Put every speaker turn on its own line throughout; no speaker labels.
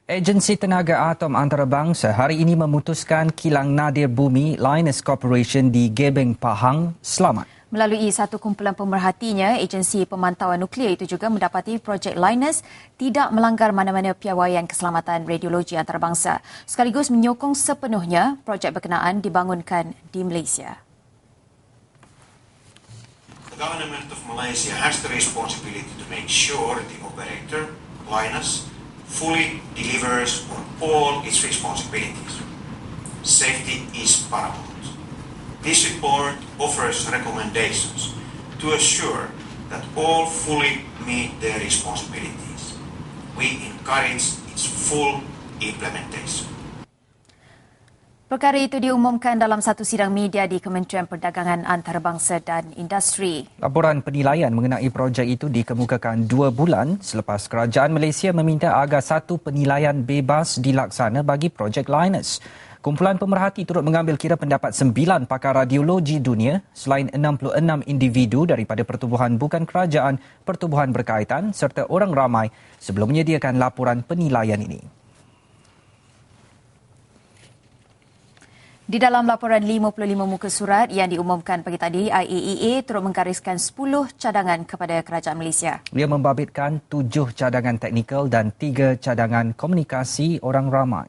Agensi Tenaga Atom Antarabangsa hari ini memutuskan kilang nadir bumi Lynas Corporation di Gebeng, Pahang selamat.
Melalui satu kumpulan pemerhatinya, Agensi Pemantauan Nuklear itu juga mendapati projek Lynas tidak melanggar mana-mana piawaian keselamatan radiologi antarabangsa, sekaligus menyokong sepenuhnya projek berkenaan dibangunkan di Malaysia.
The government of Malaysia has the responsibility to make sure the operator, Lynas, fully delivers on all its responsibilities. Safety is paramount. This report offers recommendations to assure that all fully meet their responsibilities. We encourage its full implementation.
Perkara itu diumumkan dalam satu sidang media di Kementerian Perdagangan Antarabangsa dan Industri.
Laporan penilaian mengenai projek itu dikemukakan 2 bulan selepas kerajaan Malaysia meminta agar satu penilaian bebas dilaksana bagi projek Lynas. Kumpulan pemerhati turut mengambil kira pendapat 9 pakar radiologi dunia selain 66 individu daripada pertubuhan bukan kerajaan, pertubuhan berkaitan serta orang ramai sebelum menyediakan laporan penilaian ini.
Di dalam laporan 55 muka surat yang diumumkan pagi tadi, IAEA turut menggariskan 10 cadangan kepada kerajaan Malaysia.
Ia membabitkan 7 cadangan teknikal dan 3 cadangan komunikasi orang ramai.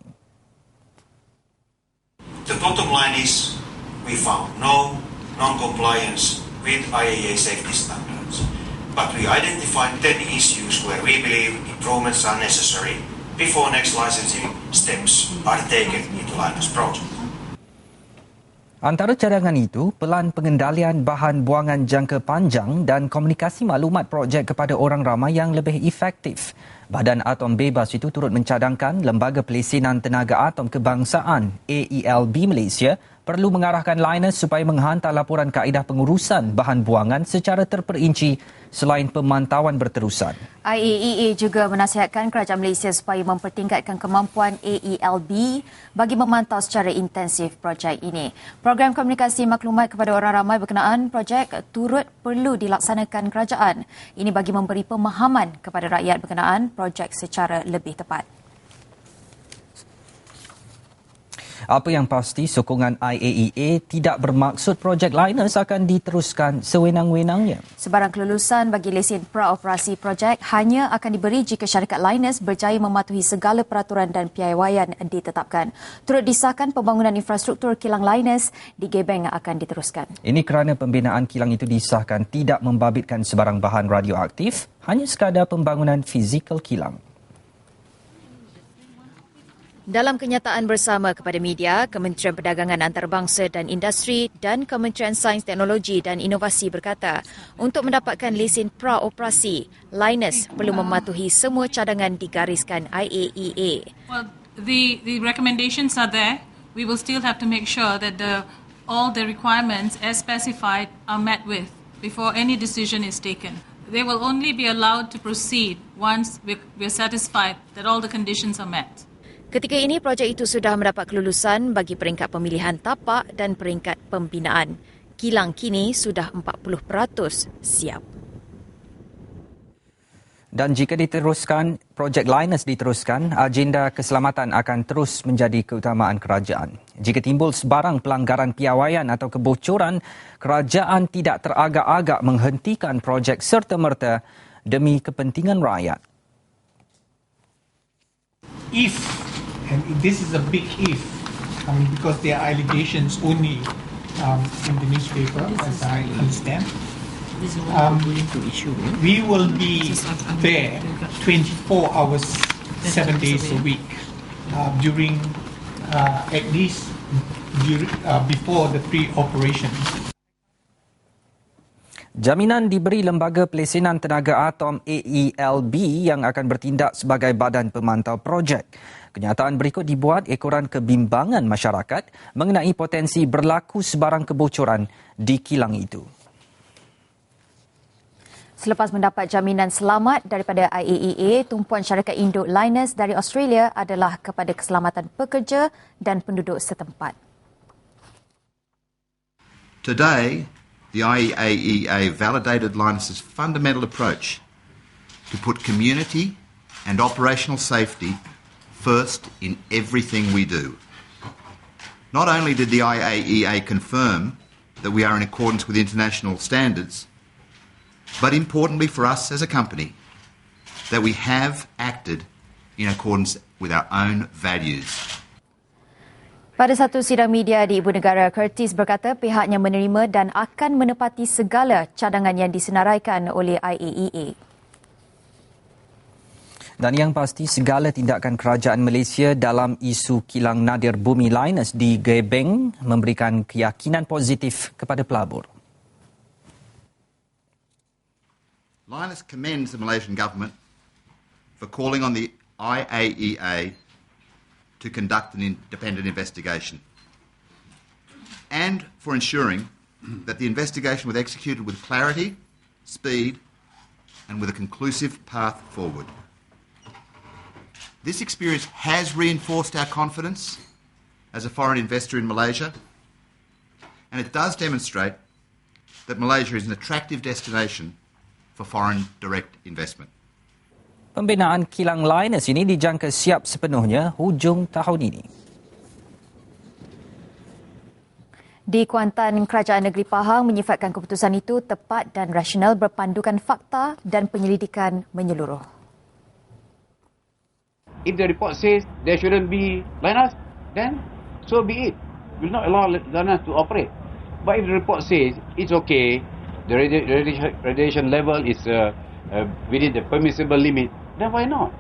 The bottom line is we found no non-compliance with IAEA safety standards, but we identified 10 issues where we believe improvements are necessary before next licensing steps are taken into Lynas project.
Antara cadangan itu, pelan pengendalian bahan buangan jangka panjang dan komunikasi maklumat projek kepada orang ramai yang lebih efektif. Badan Atom Bebas itu turut mencadangkan Lembaga Pelesinan Tenaga Atom Kebangsaan AELB Malaysia perlu mengarahkan Lynas supaya menghantar laporan kaedah pengurusan bahan buangan secara terperinci selain pemantauan berterusan.
IAEA juga menasihatkan kerajaan Malaysia supaya mempertingkatkan kemampuan AELB bagi memantau secara intensif projek ini. Program komunikasi maklumat kepada orang ramai berkenaan projek turut perlu dilaksanakan kerajaan. Ini bagi memberi pemahaman kepada rakyat berkenaan projek secara lebih tepat.
Apa yang pasti, sokongan IAEA tidak bermaksud projek Lynas akan diteruskan sewenang-wenangnya.
Sebarang kelulusan bagi lesen praoperasi projek hanya akan diberi jika syarikat Lynas berjaya mematuhi segala peraturan dan piawaian ditetapkan. Turut disahkan pembangunan infrastruktur kilang Lynas di Gebeng akan diteruskan.
Ini kerana pembinaan kilang itu disahkan tidak membabitkan sebarang bahan radioaktif, hanya sekadar pembangunan fizikal kilang.
Dalam kenyataan bersama kepada media, Kementerian Perdagangan Antarabangsa dan Industri dan Kementerian Sains Teknologi dan Inovasi berkata, untuk mendapatkan lesen praoperasi, Lynas perlu mematuhi semua cadangan digariskan IAEA.
Well, the recommendations are there. We will still have to make sure that all the requirements as specified are met with before any decision is taken. They will only be allowed to proceed once we're satisfied that all the conditions are met.
Ketika ini, projek itu sudah mendapat kelulusan bagi peringkat pemilihan tapak dan peringkat pembinaan. Kilang kini sudah 40% siap.
Dan jika diteruskan, projek Lynas diteruskan, agenda keselamatan akan terus menjadi keutamaan kerajaan. Jika timbul sebarang pelanggaran piawaian atau kebocoran, kerajaan tidak teragak-agak menghentikan projek serta-merta demi kepentingan rakyat.
If, and this is a big if, because there are allegations only in the newspaper, as I understand, we will be there 24 hours, 7 days a week, during at least before the pre-operation.
Jaminan diberi Lembaga Pelesinan Tenaga Atom AELB yang akan bertindak sebagai badan pemantau projek. Kenyataan berikut dibuat ekoran kebimbangan masyarakat mengenai potensi berlaku sebarang kebocoran di kilang itu.
Selepas mendapat jaminan selamat daripada IAEA, tumpuan syarikat induk Lynas dari Australia adalah kepada keselamatan pekerja dan penduduk setempat.
Today, the IAEA validated Lynas's fundamental approach to put community and operational safety first in everything we do. Not only did the IAEA confirm that we are in accordance with international standards, but importantly for us as a company, that we have acted in accordance with our own values.
Pada satu sidang media di Ibu Negara, Curtis berkata pihaknya menerima dan akan menepati segala cadangan yang disenaraikan oleh IAEA.
Dan yang pasti, segala tindakan kerajaan Malaysia dalam isu kilang nadir bumi Linus di Gebeng memberikan keyakinan positif kepada pelabur.
Linus commends the Malaysian government for calling on the IAEA to conduct an independent investigation and for ensuring that the investigation was executed with clarity, speed and with a conclusive path forward. This experience has reinforced our confidence as a foreign investor in Malaysia, and it does demonstrate that Malaysia is an attractive destination for foreign direct investment.
Pembinaan kilang Linus ini dijangka siap sepenuhnya hujung tahun ini.
Di Kuantan, Kerajaan Negeri Pahang menyifatkan keputusan itu tepat dan rasional berpandukan fakta dan penyelidikan menyeluruh.
If the report says there shouldn't be Linus, then so be it. We will not allow Linus to operate. But if the report says it's okay, the radiation level is within the permissible limit, then why not?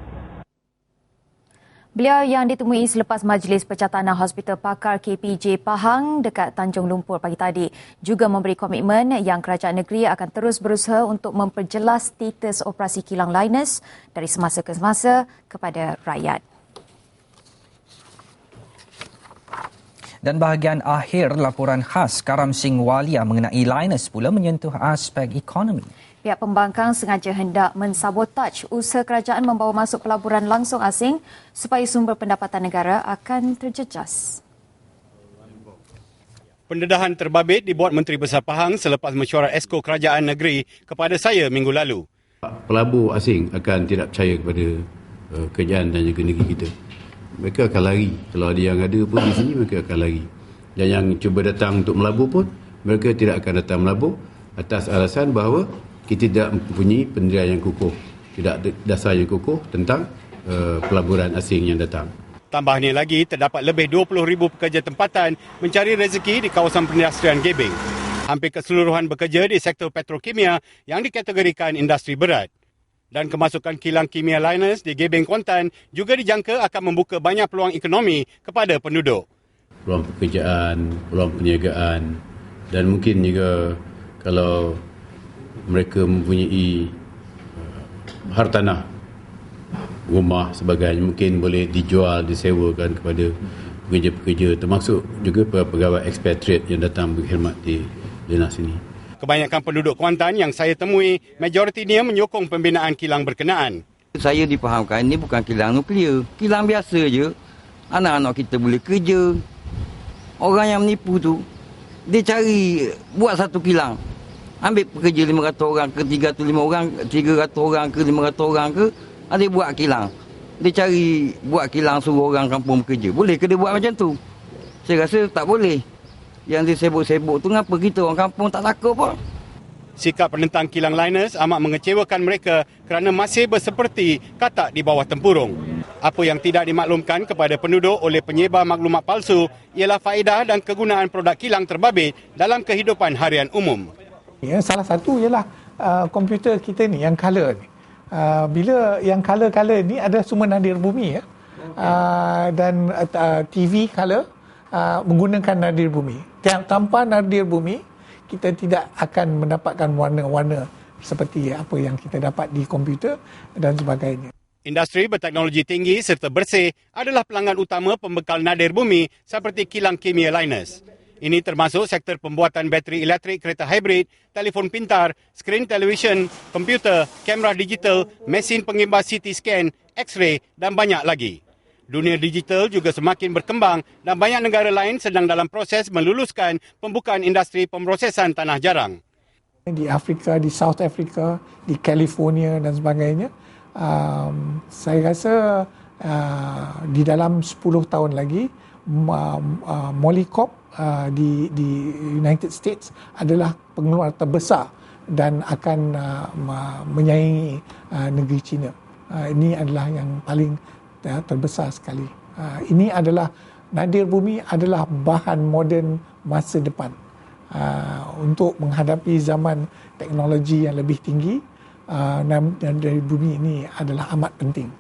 Beliau yang ditemui selepas Majlis Pecah Tanah Hospital Pakar KPJ Pahang dekat Tanjung Lumpur pagi tadi juga memberi komitmen yang kerajaan negeri akan terus berusaha untuk memperjelas status operasi kilang Linus dari semasa ke semasa kepada rakyat.
Dan bahagian akhir laporan khas Karam Singh Walia mengenai Linus pula menyentuh aspek ekonomi.
Pihak pembangkang sengaja hendak mensabotaj usaha kerajaan membawa masuk pelaburan langsung asing supaya sumber pendapatan negara akan terjejas.
Pendedahan terbabit dibuat Menteri Besar Pahang selepas mesyuarat Esko Kerajaan Negeri kepada saya minggu lalu.
Pelabur asing akan tidak percaya kepada kerajaan dan juga negeri kita. Mereka akan lari. Kalau ada yang ada pun di sini, mereka akan lari. Dan yang cuba datang untuk melabur pun, mereka tidak akan datang melabur atas alasan bahawa kita tidak mempunyai pendirian yang kukuh, tidak ada dasar yang kukuh tentang pelaburan asing yang datang.
Tambahnya lagi, terdapat lebih 20,000 pekerja tempatan mencari rezeki di kawasan perindustrian Gebeng. Hampir keseluruhan bekerja di sektor petrokimia yang dikategorikan industri berat. Dan kemasukan kilang kimia Linus di Gebeng Kuantan juga dijangka akan membuka banyak peluang ekonomi kepada penduduk.
Peluang pekerjaan, peluang perniagaan dan mungkin juga kalau mereka mempunyai hartanah, rumah sebagainya, mungkin boleh dijual, disewakan kepada pekerja-pekerja termasuk juga pegawai expatriate yang datang berkhidmat di Linus ini.
Kebanyakan penduduk Kuantan yang saya temui, majoritinya menyokong pembinaan kilang berkenaan.
Saya dipahamkan ini bukan kilang nuklear, kilang biasa je. Anak-anak kita boleh kerja. Orang yang menipu tu, dia cari buat satu kilang. Ambil pekerja 500 orang ke 305 orang, 300 orang ke 500 orang ke, ada buat kilang. Dia cari buat kilang suruh orang kampung bekerja. Boleh ke dia buat macam tu? Saya rasa tak boleh. Yang dia sibuk-sibuk tu, kenapa kita orang kampung tak takut pun?
Sikap penentang kilang Linus amat mengecewakan mereka kerana masih berseperti katak di bawah tempurung. Apa yang tidak dimaklumkan kepada penduduk oleh penyebar maklumat palsu ialah faedah dan kegunaan produk kilang terbabit dalam kehidupan harian umum.
Ya, salah satu ialah komputer kita ni yang color ni. Bila yang color-color ni ada sumber nadir bumi ya. Dan TV color menggunakan nadir bumi. Tanpa nadir bumi kita tidak akan mendapatkan warna-warna seperti apa yang kita dapat di komputer dan sebagainya.
Industri berteknologi tinggi serta bersih adalah pelanggan utama pembekal nadir bumi seperti kilang kimia Linus. Ini termasuk sektor pembuatan bateri elektrik kereta hybrid, telefon pintar, skrin televisyen, komputer, kamera digital, mesin pengimbas CT scan, X-ray dan banyak lagi. Dunia digital juga semakin berkembang dan banyak negara lain sedang dalam proses meluluskan pembukaan industri pemrosesan tanah jarang.
Di Afrika, di South Africa, di California dan sebagainya, saya rasa di dalam 10 tahun lagi Molycorp di United States adalah pengeluar terbesar dan akan menyaingi negeri China. Ini adalah yang paling terbesar sekali. Ini adalah nadir bumi adalah bahan moden masa depan untuk menghadapi zaman teknologi yang lebih tinggi. Nadir bumi ini adalah amat penting.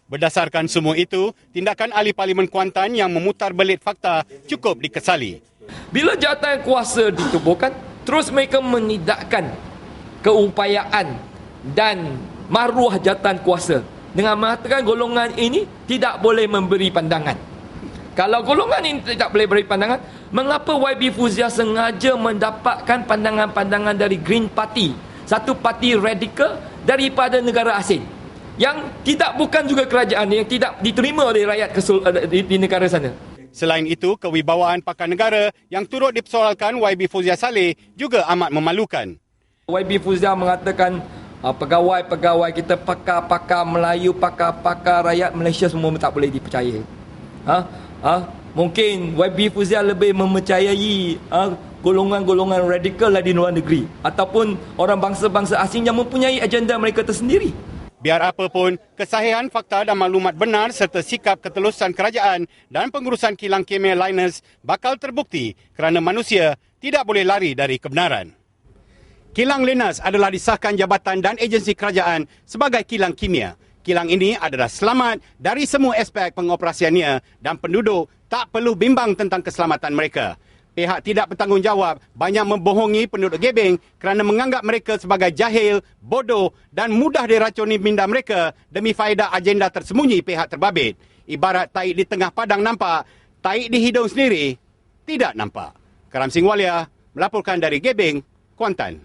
Berdasarkan semua itu, tindakan ahli Parlimen Kuantan yang memutar belit fakta cukup dikesali.
Bila jawatan kuasa ditubuhkan, terus mereka menidakkan keupayaan dan maruah jawatan kuasa dengan mengatakan golongan ini tidak boleh memberi pandangan. Kalau golongan ini tidak boleh beri pandangan, mengapa YB Fuzia sengaja mendapatkan pandangan-pandangan dari Green Party, satu parti radikal daripada negara asing yang bukan juga kerajaan, yang tidak diterima oleh rakyat di negara sana.
Selain itu, kewibawaan pakar negara yang turut dipersoalkan YB Fuzia Saleh juga amat memalukan.
YB Fuzia mengatakan pegawai-pegawai kita, pakar-pakar Melayu, pakar-pakar rakyat Malaysia semua tak boleh dipercaya. Mungkin YB Fuzia lebih mempercayai golongan-golongan radikal di luar negeri ataupun orang bangsa-bangsa asing yang mempunyai agenda mereka tersendiri.
Biar apa pun, kesahihan fakta dan maklumat benar serta sikap ketelusan kerajaan dan pengurusan kilang kimia Lynas bakal terbukti kerana manusia tidak boleh lari dari kebenaran. Kilang Lynas adalah disahkan jabatan dan agensi kerajaan sebagai kilang kimia. Kilang ini adalah selamat dari semua aspek pengoperasiannya dan penduduk tak perlu bimbang tentang keselamatan mereka. Pihak tidak bertanggungjawab banyak membohongi penduduk Gebeng kerana menganggap mereka sebagai jahil, bodoh dan mudah diracuni minda mereka demi faedah agenda tersembunyi pihak terbabit. Ibarat taik di tengah padang nampak, taik di hidung sendiri tidak nampak. Karam Singh Walia melaporkan dari Gebeng, Kuantan.